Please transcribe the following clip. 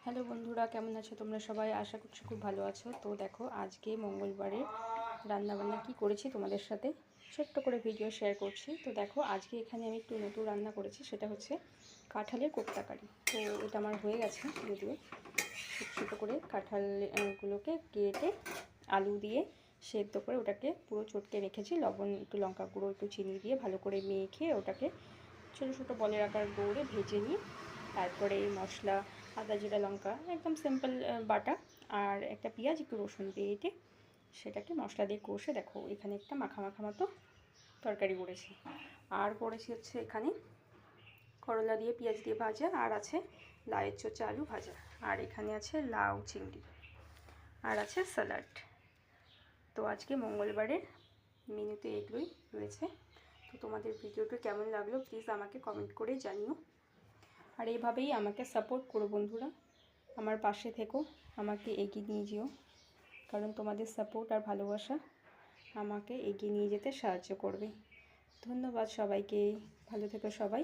Hello বন্ধুরা, কেমন আছো তোমরা সবাই? আশা করছি খুব ভালো আছো। তো দেখো, আজকে মঙ্গলবারে রান্নাবান্না কি করেছি তোমাদের সাথে ছোট্ট করে ভিডিও শেয়ার করছি। তো দেখো, আজকে এখানে আমি একটু নতুন রান্না করেছি, সেটা হচ্ছে কাঁঠালের কোপ্তা কারি। তো এটা আমার হয়ে গেছে, যদিও ছোটো ছোটো করে কাঁঠালগুলোকে কেটে আলু দিয়ে সেদ্ধ করে ওটাকে পুরো চটকে রেখেছি। লবণ, একটু লঙ্কা গুঁড়ো, একটু চিনি দিয়ে ভালো করে মেখে ওটাকে ছোটো ছোটো বলের আকার করে ভেজে নিই। তারপরে মশলা, আদা জিরা লঙ্কা একদম সিম্পল বাটা, আর একটা পেঁয়াজ, একটু রসুন বেটে সেটাকে মশলা দিয়ে কষে দেখো এখানে একটা মাখা মাখা মতো তরকারি করেছি। আর করেছি হচ্ছে এখানে করলা দিয়ে পেঁয়াজ দিয়ে ভাজা, আর আছে লাউয়ের চোচা আলু ভাজা, আর এখানে আছে লাউ চিংড়ি, আর আছে স্যালাড। তো আজকে মঙ্গলবারের মেনুতে এগুলোই রয়েছে। তো তোমাদের ভিডিওটা কেমন লাগলো প্লিজ আমাকে কমেন্ট করে জানিও। আর এইভাবেই আমাকে সাপোর্ট করো বন্ধুরা, আমার পাশে থেকো, আমাকে এগিয়ে নিয়ে যেও, কারণ তোমাদের সাপোর্ট আর ভালোবাসা আমাকে এগিয়ে নিয়ে যেতে সাহায্য করবে। ধন্যবাদ সবাইকে, ভালো থেকো সবাই।